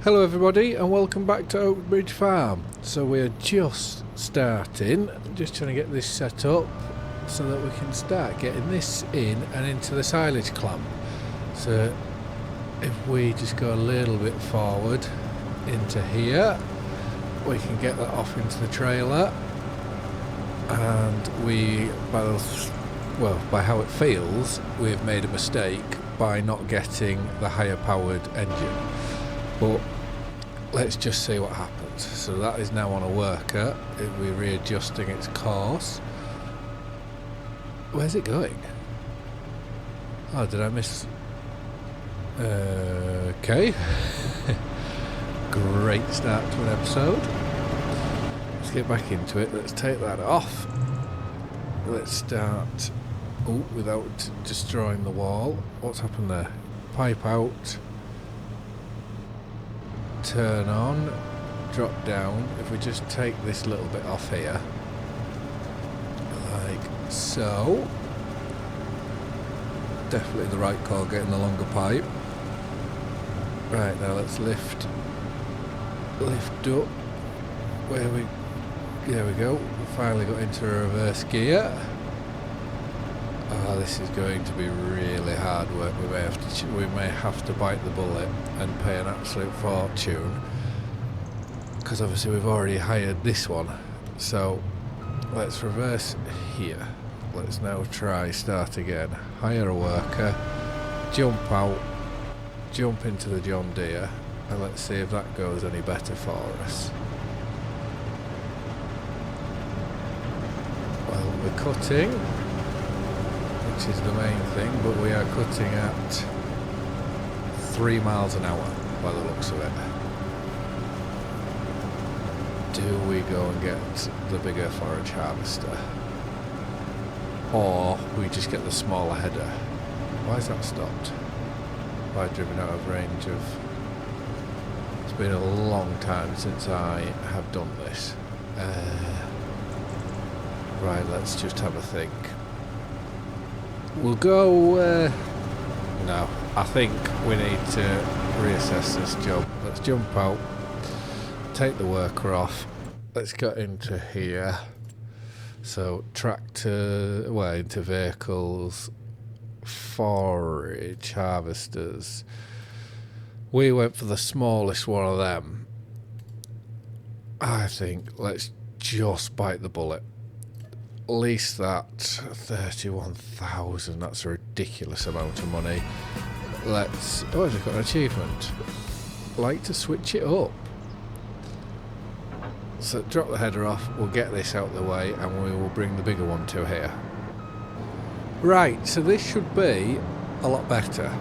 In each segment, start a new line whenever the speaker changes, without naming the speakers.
Hello everybody and welcome back to Oakbridge Farm. So we're just starting, just trying to get this set up so that we can start getting this in and into the silage clamp. So if we just go a little bit forward into here, we can get that off into the trailer, and we, by how it feels, we've made a mistake by not getting the higher powered engine. But let's just see what happens. So that is now on a worker. We're readjusting its course. Where's it going? Oh, did I miss? Okay. Great start to an episode. Let's get back into it. Let's take that off. Let's start. Oh, without destroying the wall. What's happened there? Pipe out. Turn on, drop down. If we just take this little bit off here, like so. Definitely the right call, getting the longer pipe. Right, now let's lift up. There we go. We finally got into a reverse gear. Oh, this is going to be really hard work. We may have to bite the bullet and pay an absolute fortune, because obviously we've already hired this one. So let's reverse here. Let's now try start again. Hire a worker, jump out, jump into the John Deere, and let's see if that goes any better for us. Well, we're cutting, which is the main thing, but we are cutting at 3 miles an hour by the looks of it. Do we go and get the bigger forage harvester, or we just get the smaller header? Why is that stopped? Why driven out of range of... It's been a long time since I have done this. Right, let's just have a think. We'll go, no, I think we need to reassess this job. Let's jump out, take the worker off, let's get into here. So tractor, into vehicles, forage harvesters. We went for the smallest one of them. I think let's just bite the bullet. Lease that 31,000. That's a ridiculous amount of money. Let's. Oh, I've got an achievement. Like to switch it up. So drop the header off. We'll get this out of the way, and we will bring the bigger one to here. Right. So this should be a lot better.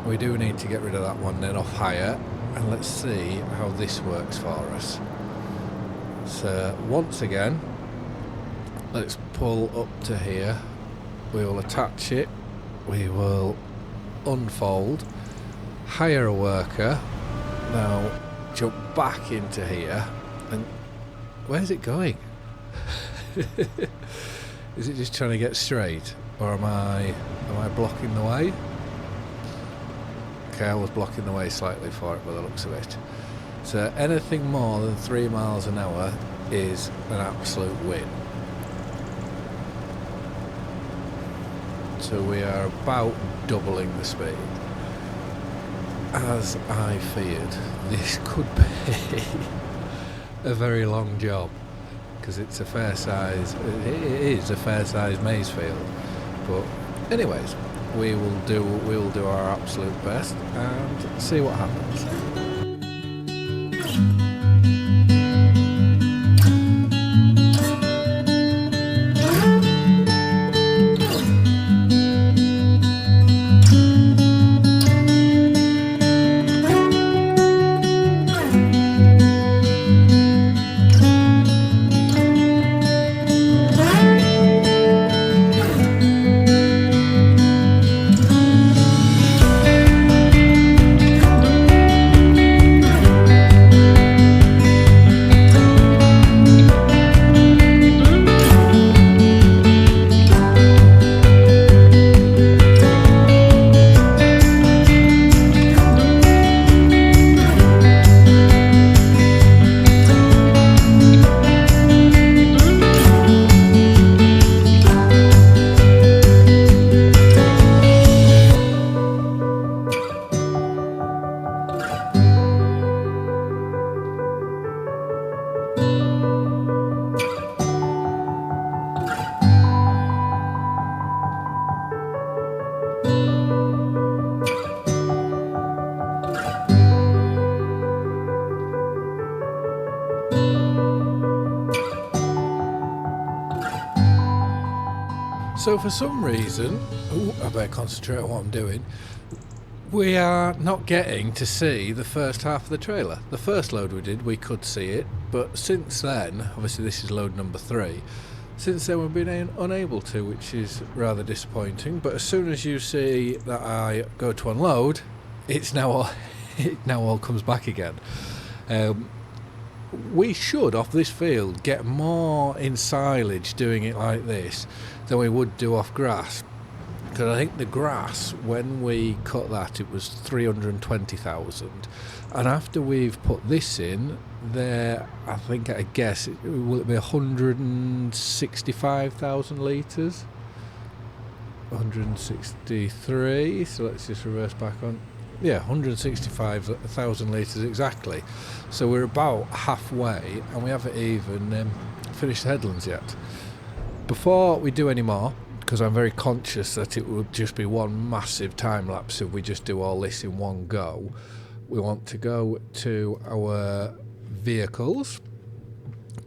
We do need to get rid of that one then off hire, and let's see how this works for us. So once again, let's pull up to here. We will attach it. We will unfold. Hire a worker. Now jump back into here. And where's it going? Is it just trying to get straight, or am I blocking the way? Okay, I was blocking the way slightly for it by the looks of it. So anything more than 3 miles an hour is an absolute win. So we are about doubling the speed. As I feared, this could be a very long job, because it's a fair size. It is a fair size maize field. But anyways, we will do our absolute best and see what happens. So for some reason, I better concentrate on what I'm doing, we are not getting to see the first half of the trailer. The first load we did, we could see it, but since then, obviously this is load number 3, since then we've been unable to, which is rather disappointing. But as soon as you see that I go to unload, it now all comes back again. We should, off this field, get more in silage doing it like this than we would do off grass. Because I think the grass, when we cut that, it was 320,000. And after we've put this in, there, I guess, will it be 165,000 litres? 163, so let's just reverse back on. Yeah, 165,000 litres exactly. So we're about halfway, and we haven't even finished the headlands yet. Before we do any more, because I'm very conscious that it would just be one massive time lapse if we just do all this in one go, we want to go to our vehicles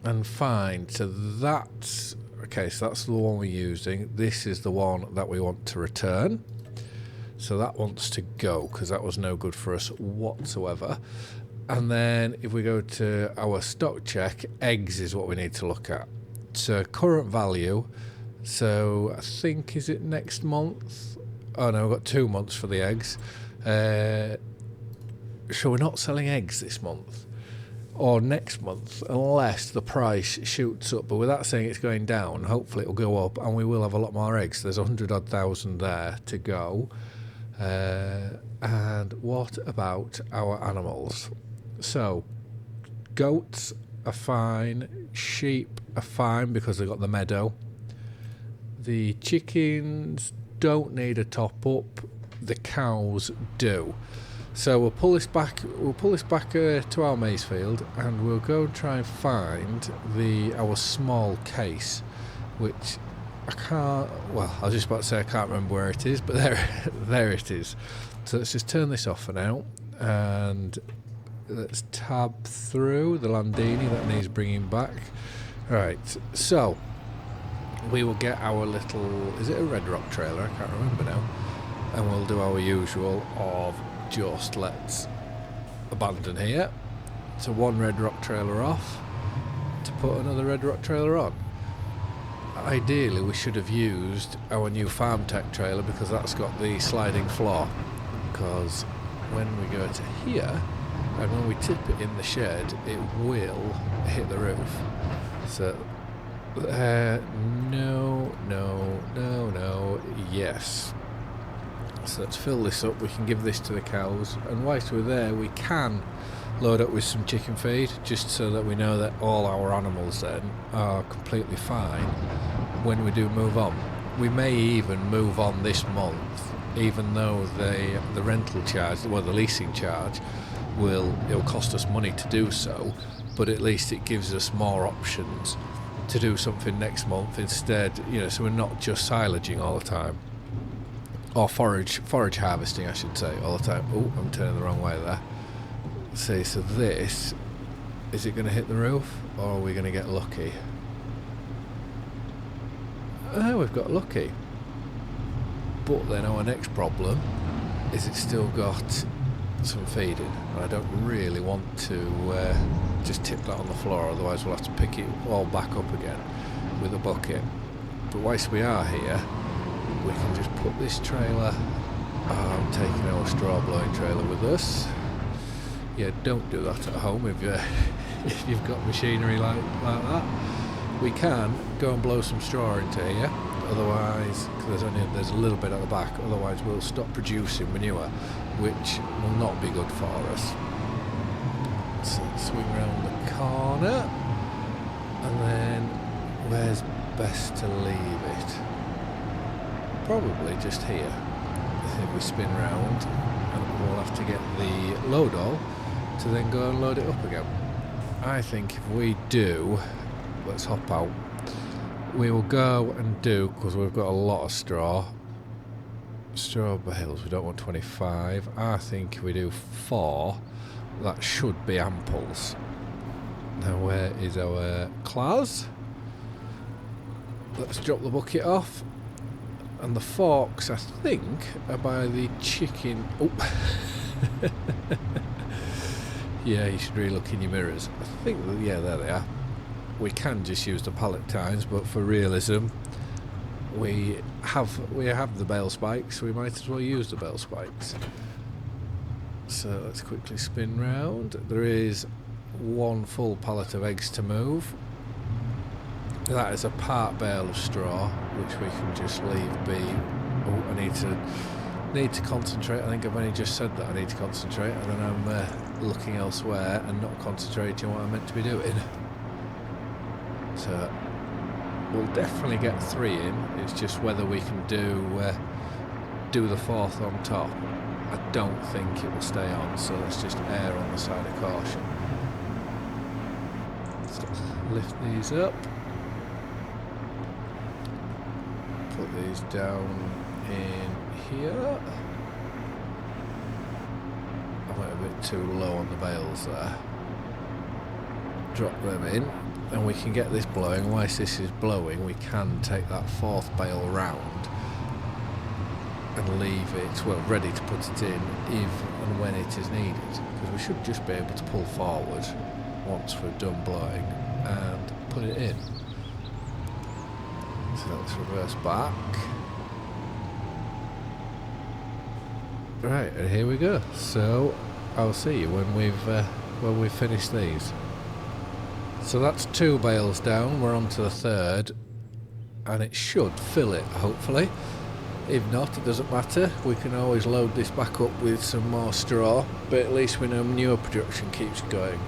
and find, so that's the one we're using. This is the one that we want to return. So that wants to go because that was no good for us whatsoever. And then if we go to our stock check, eggs is what we need to look at. So current value, so I think, is it next month? Oh no, we've got 2 months for the eggs. So we're not selling eggs this month or next month unless the price shoots up. But with that saying it's going down, hopefully it'll go up and we will have a lot more eggs. There's 100,000 there to go. And what about our animals? So goats are fine, sheep are fine because they've got the meadow. The chickens don't need a top up, the cows do. So we'll pull this back to our maize field, and we'll go try and find our small case, which I can't, well, I was just about to say I can't remember where it is, but there it is. So let's just turn this off for now, and let's tab through the Landini that needs bringing back. Right, so we will get our little, is it a Red Rock trailer? I can't remember now. And we'll do our usual of just let's abandon here. So one Red Rock trailer off to put another Red Rock trailer on. Ideally we should have used our new Farm Tech trailer because that's got the sliding floor. Because when we go to here and when we tip it in the shed, it will hit the roof. So no, yes. So let's fill this up. We can give this to the cows, and whilst we're there we can load up with some chicken feed, just so that we know that all our animals then are completely fine when we do move on. We may even move on this month, even though the rental charge, well, the leasing charge, it'll cost us money to do so, but at least it gives us more options to do something next month instead, so we're not just silaging all the time, or forage harvesting I should say, all the time. Oh, I'm turning the wrong way there. See, so this, is it going to hit the roof or are we going to get lucky? Oh, we've got lucky, but then our next problem is it's still got some feeding, and I don't really want to just tip that on the floor, otherwise we'll have to pick it all back up again with a bucket. But whilst we are here, we can just put this trailer, I'm taking our straw blowing trailer with us. Yeah, don't do that at home if you've got machinery like that. We can go and blow some straw into here, otherwise, because there's a little bit at the back, otherwise we'll stop producing manure, which will not be good for us. So swing around the corner, and then where's best to leave it? Probably just here. If we spin round, and we'll have to get the load all to then go and load it up again. I think if we do, let's hop out. We will go and do, because we've got a lot of straw bales, we don't want 25. I think if we do 4, that should be amples. Now where is our class? Let's drop the bucket off And the forks, I think, are by the chicken... Oh! Yeah, you should really look in your mirrors. I think, yeah, there they are. We can just use the pallet tines, but for realism, we have the bale spikes, so we might as well use the bale spikes. So let's quickly spin round. There is one full pallet of eggs to move. That is a part bale of straw, which we can just leave be. Oh, I need to concentrate. I think I've only just said that I need to concentrate, and then I'm looking elsewhere and not concentrating on what I'm meant to be doing. So we'll definitely get 3 in. It's just whether we can do the 4th on top. I don't think it will stay on, so let's just err on the side of caution. So let's lift these up. Put these down in here. I went a bit too low on the bales there. Drop them in, and we can get this blowing. Whilst this is blowing, we can take that 4th bale round and leave it, well, ready to put it in if and when it is needed, because we should just be able to pull forward once we're done blowing and put it in. So let's reverse back. Right, and here we go. So I'll see you when we've finished these. So that's 2 bales down. We're on to the 3rd, and it should fill it, hopefully. If not, it doesn't matter. We can always load this back up with some more straw, but at least we know newer production keeps going.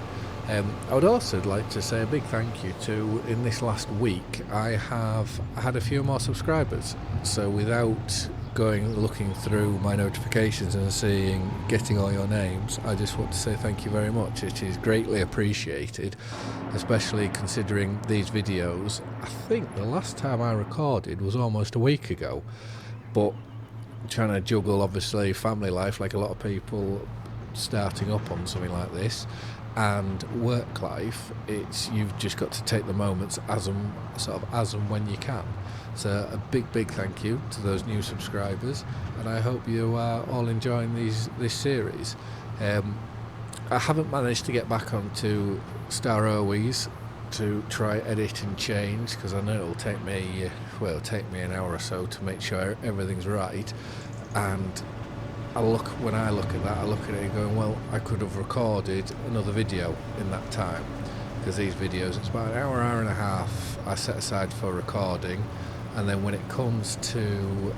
I would also like to say a big thank you to, in this last week, I have had a few more subscribers. So without looking through my notifications and getting all your names, I just want to say thank you very much. It is greatly appreciated, especially considering these videos. I think the last time I recorded was almost a week ago, but trying to juggle obviously family life like a lot of people starting up on something like this, and work life, you've just got to take the moments as and when you can. So a big thank you to those new subscribers, and I hope you are all enjoying this series. I haven't managed to get back onto Star Owies to try edit and change, because I know it'll take me an hour or so to make sure everything's right. And when I look at that, I look at it going, well, I could have recorded another video in that time, because these videos, it's about an hour and a half I set aside for recording, and then when it comes to,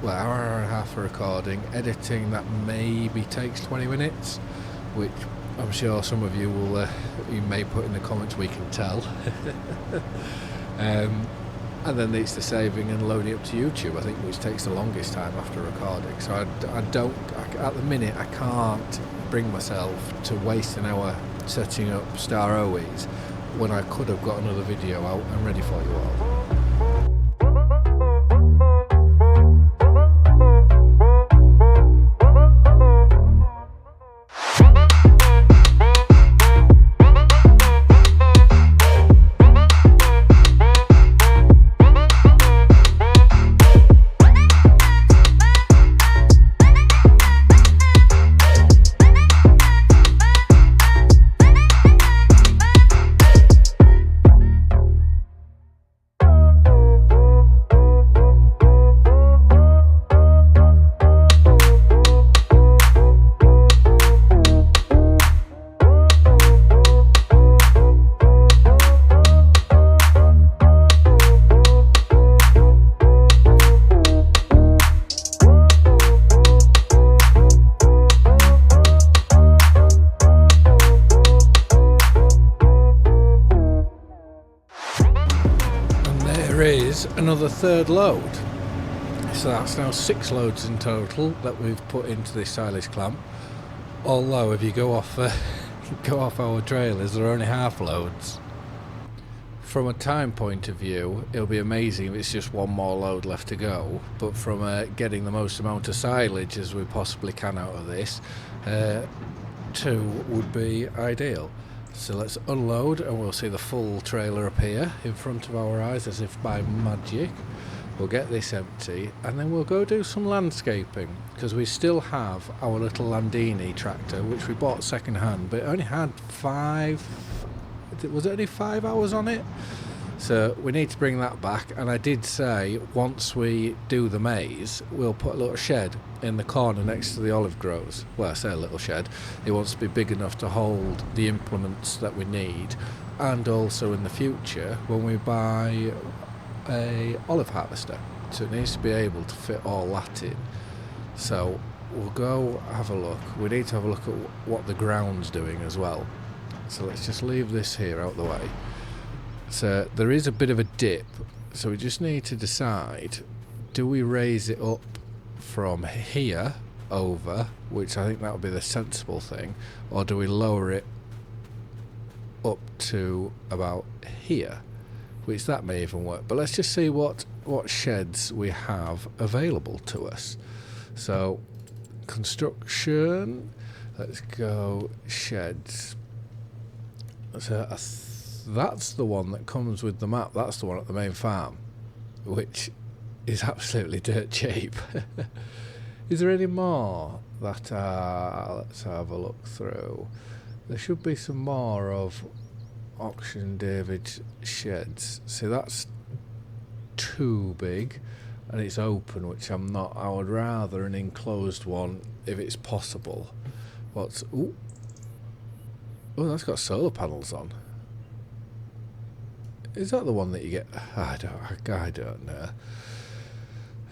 well, hour and a half for recording, editing, that maybe takes 20 minutes, which I'm sure some of you you may put in the comments, we can tell. And then it's the saving and loading up to YouTube, I think, which takes the longest time after recording. So at the minute, I can't bring myself to waste an hour setting up Star Owies when I could have got another video out and ready for you all. Another 3rd load, so that's now 6 loads in total that we've put into this silage clamp. Although if you go off our trailers, they're only half loads. From a time point of view, it'll be amazing if it's just 1 more load left to go, but from getting the most amount of silage as we possibly can out of this, 2 would be ideal. So let's unload, and we'll see the full trailer appear in front of our eyes as if by magic. We'll get this empty, and then we'll go do some landscaping, because we still have our little Landini tractor, which we bought second hand, but it only had was it only 5 hours on it? So we need to bring that back. And I did say once we do the maze, we'll put a little shed in the corner next to the olive groves. Well, I say a little shed, it wants to be big enough to hold the implements that we need, and also in the future when we buy a olive harvester, so it needs to be able to fit all that in. So we'll go have a look. We need to have a look at what the ground's doing as well. So let's just leave this here out the way. So there is a bit of a dip, so we just need to decide, do we raise it up from here over, which I think that would be the sensible thing, or do we lower it up to about here, which that may even work. But let's just see what sheds we have available to us. So construction, let's go sheds. So that's the one that comes with the map. That's the one at the main farm, which is absolutely dirt cheap. Is there any more that let's have a look through. There should be some more of Auction David's sheds. See, that's too big and it's open, which I'm not. I would rather an enclosed one if it's possible. Oh, that's got solar panels on. Is that the one that you get? I don't know.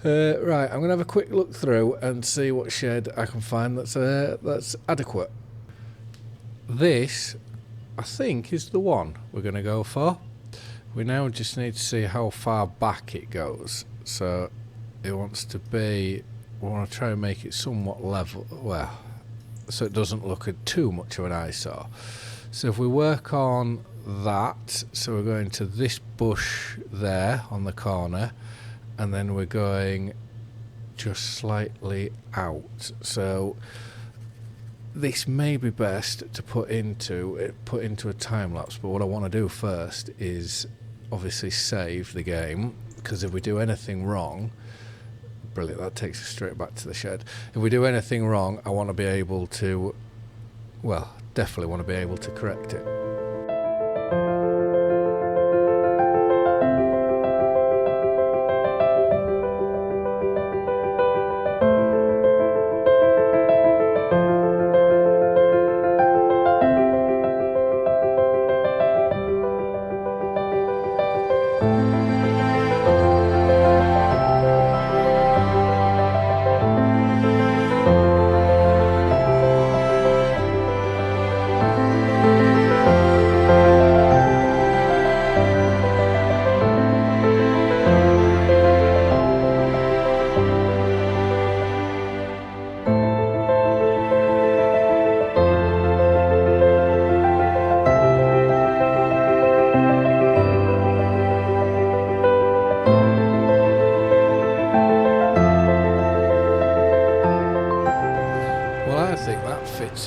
Right, I'm going to have a quick look through and see what shed I can find that's adequate. This, I think, is the one we're going to go for. We now just need to see how far back it goes. So it wants to be, we want to try and make it somewhat level, well, so it doesn't look at too much of an eyesore. So if we work on that, so we're going to this bush there on the corner, and then we're going just slightly out. So this may be best to put into a time lapse, but what I want to do first is obviously save the game, because if we do anything wrong, brilliant, that takes us straight back to the shed. If we do anything wrong, I want to be able to, well, definitely want to be able to correct it.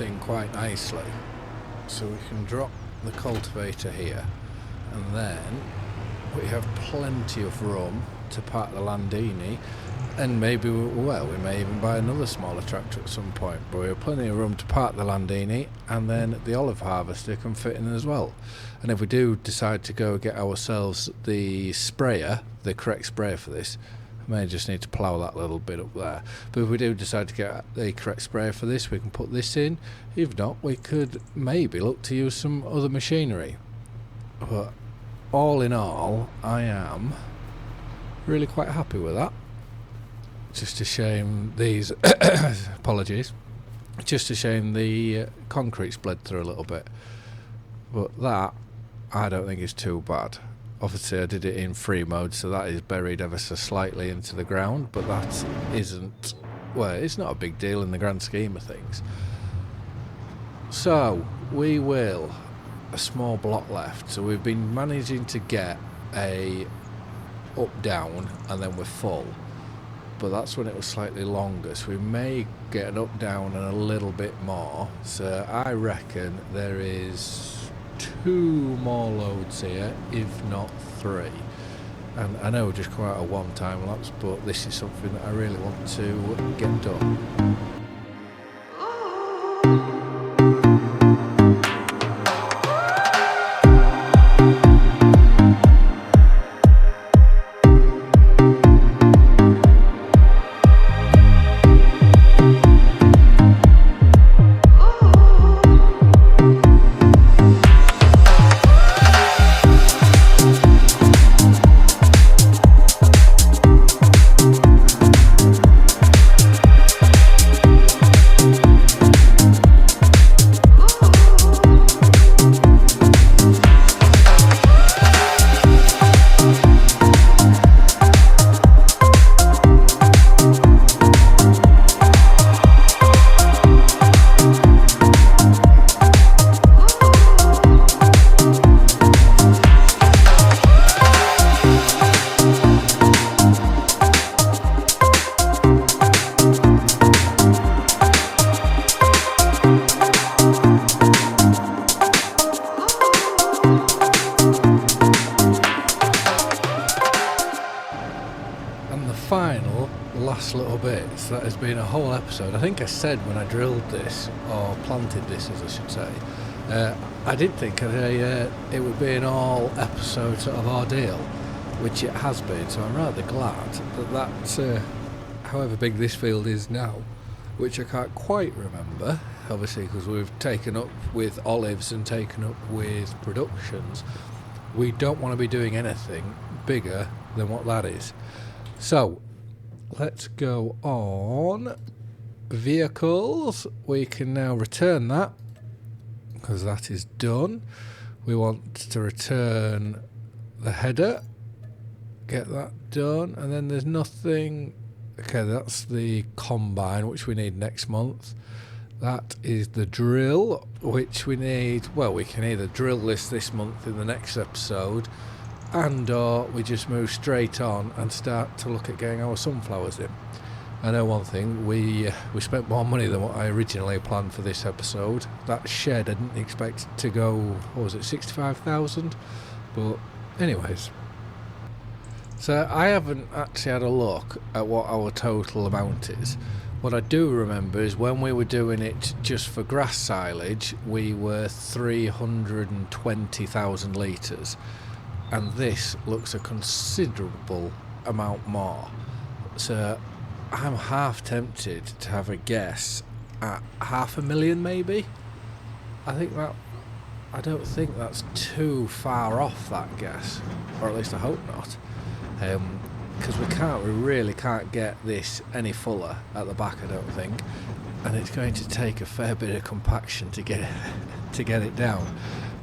In quite nicely, so we can drop the cultivator here, and then we have plenty of room to park the Landini, and maybe we may even buy another smaller tractor at some point, but we have plenty of room to park the Landini, and then the olive harvester can fit in as well. And if we do decide to go get ourselves the sprayer, the correct sprayer for this, may just need to plough that little bit up there. But if we do decide to get the correct sprayer for this, we can put this in. If not, we could maybe look to use some other machinery. But all in all, I am really quite happy with that. Just a shame these apologies. Just a shame the concrete's bled through a little bit. But that, I don't think is too bad. Obviously I did it in free mode, so that is buried ever so slightly into the ground, but that isn't, well, it's not a big deal in the grand scheme of things. So we will, a small block left, so we've been managing to get a up down and then we're full, but that's when it was slightly longer, so we may get an up down and a little bit more. So I reckon there is 2 more loads here, if not 3. And I know we've just come out of one time lapse, but this is something that I really want to get done. Last little bits, that has been a whole episode. I think I said when I drilled this, or planted this as I should say, I did think it would be an all episode sort of ordeal, which it has been, so I'm rather glad that however big this field is now, which I can't quite remember, obviously because we've taken up with olives and taken up with productions, we don't want to be doing anything bigger than what that is. So let's go on vehicles. We can now return that because that is done. We want to return the header, get that done, and then there's nothing. Okay, that's the combine, which we need next month. That is the drill, which we need. Well, we can either drill this month in the next episode, and or we just move straight on and start to look at getting our sunflowers in. I know one thing, we spent more money than what I originally planned for this episode. That shed I didn't expect to go, what was it, 65,000? But anyways, so I haven't actually had a look at what our total amount is. What I do remember is when we were doing it just for grass silage, we were 320,000 litres. And this looks a considerable amount more. So I'm half tempted to have a guess at 500,000 maybe. I don't think that's too far off that guess, or at least I hope not, because we really can't get this any fuller at the back, I don't think, and it's going to take a fair bit of compaction to get it down.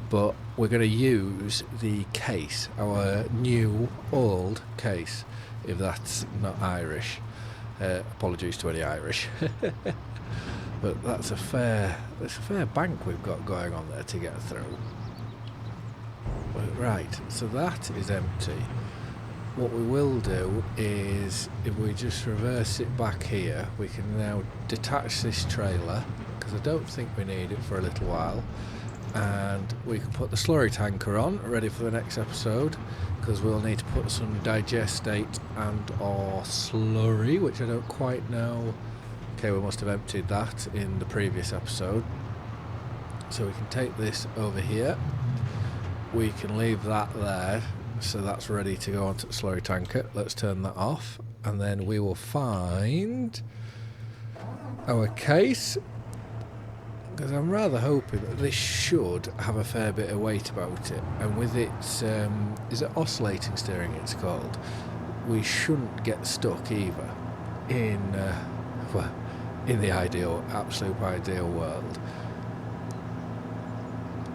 But we're going to use the case, our new old case, if that's not Irish. Apologies to any Irish. But that's a fair bank we've got going on there to get through. Right, so that is empty. What we will do is, if we just reverse it back here, we can now detach this trailer, because I don't think we need it for a little while. And we can put the slurry tanker on, ready for the next episode, because we'll need to put some digestate and or slurry, which I don't quite know. Okay, we must have emptied that in the previous episode. So we can take this over here, we can leave that there, so that's ready to go onto the slurry tanker. Let's turn that off, and then we will find our case, because I'm rather hoping that this should have a fair bit of weight about it, and with its is it oscillating steering it's called, we shouldn't get stuck either in in the absolute ideal world.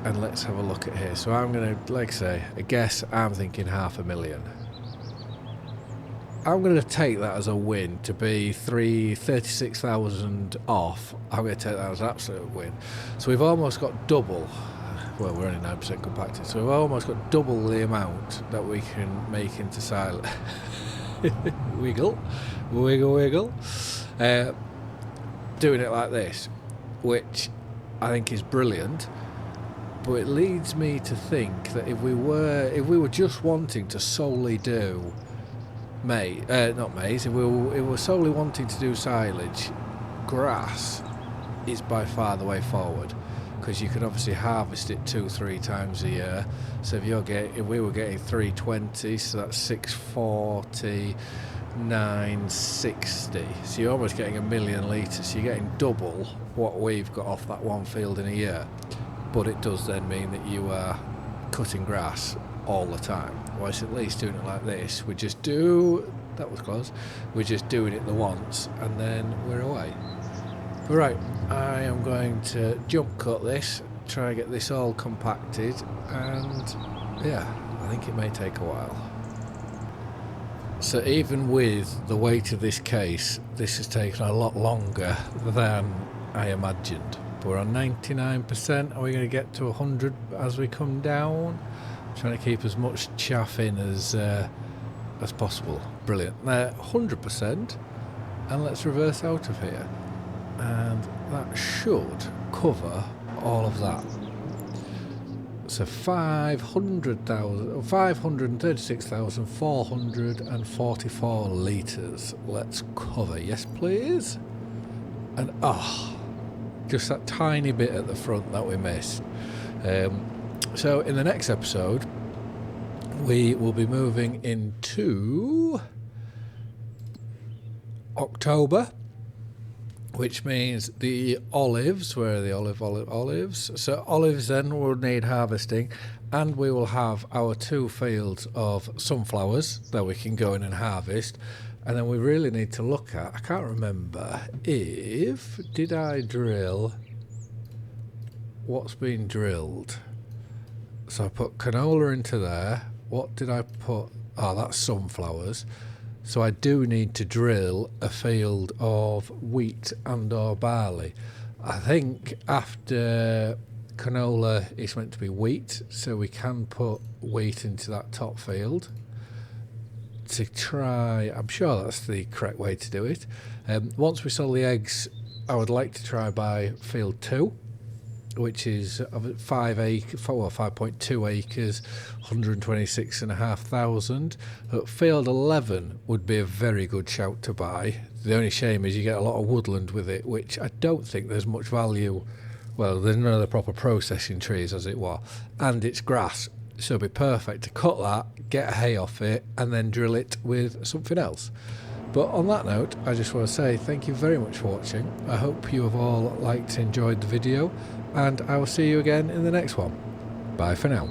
And let's have a look at here. So I'm gonna, like I say, I guess I'm thinking 500,000. I'm going to take that as a win, to be 36,000 off. I'm going to take that as an absolute win. So we've almost got double. Well, we're only 9% compacted, so we've almost got double the amount that we can make into silage. Wiggle, wiggle, wiggle. Doing it like this, which I think is brilliant. but it leads me to think that if we were just wanting to solely do not maize, if we were solely wanting to do silage, grass is by far the way forward, because you can obviously harvest it 2-3 times a year. So if we were getting 320, so that's 640, 960, so you're almost getting 1 million litres. So you're getting double what we've got off that one field in a year. But it does then mean that you are cutting grass all the time. Whereas at least doing it like this, we're just doing it the once and then we're away. Right, I am going to jump cut this, try and get this all compacted, and yeah, I think it may take a while. So even with the weight of this case, this has taken a lot longer than I imagined. But we're on 99%. Are we going to get to 100 as we come down? Trying to keep as much chaff in as possible. Brilliant. 100%, and let's reverse out of here. And that should cover all of that. So 536,444 litres. Let's cover. Yes, please. And just that tiny bit at the front that we missed. So in the next episode, we will be moving into October, which means the olives, where are the olives? So olives then will need harvesting, and we will have our 2 fields of sunflowers that we can go in and harvest. And then we really need to look at, I can't remember did I drill what's been drilled. So I put canola into there. What did I put? Oh, that's sunflowers. So I do need to drill a field of wheat and or barley. I think after canola it's meant to be wheat, so we can put wheat into that top field to try. I'm sure that's the correct way to do it. Once we sell the eggs, I would like to try by field 2, which is 5.2 acres, 126,500. Field 11 would be a very good shout to buy. The only shame is you get a lot of woodland with it, which I don't think there's much value. Well, there's none of the proper processing trees as it were, and it's grass, so it'd be perfect to cut that, get hay off it, and then drill it with something else. But on that note, I just want to say thank you very much for watching. I hope you have all liked and enjoyed the video, and I will see you again in the next one. Bye for now.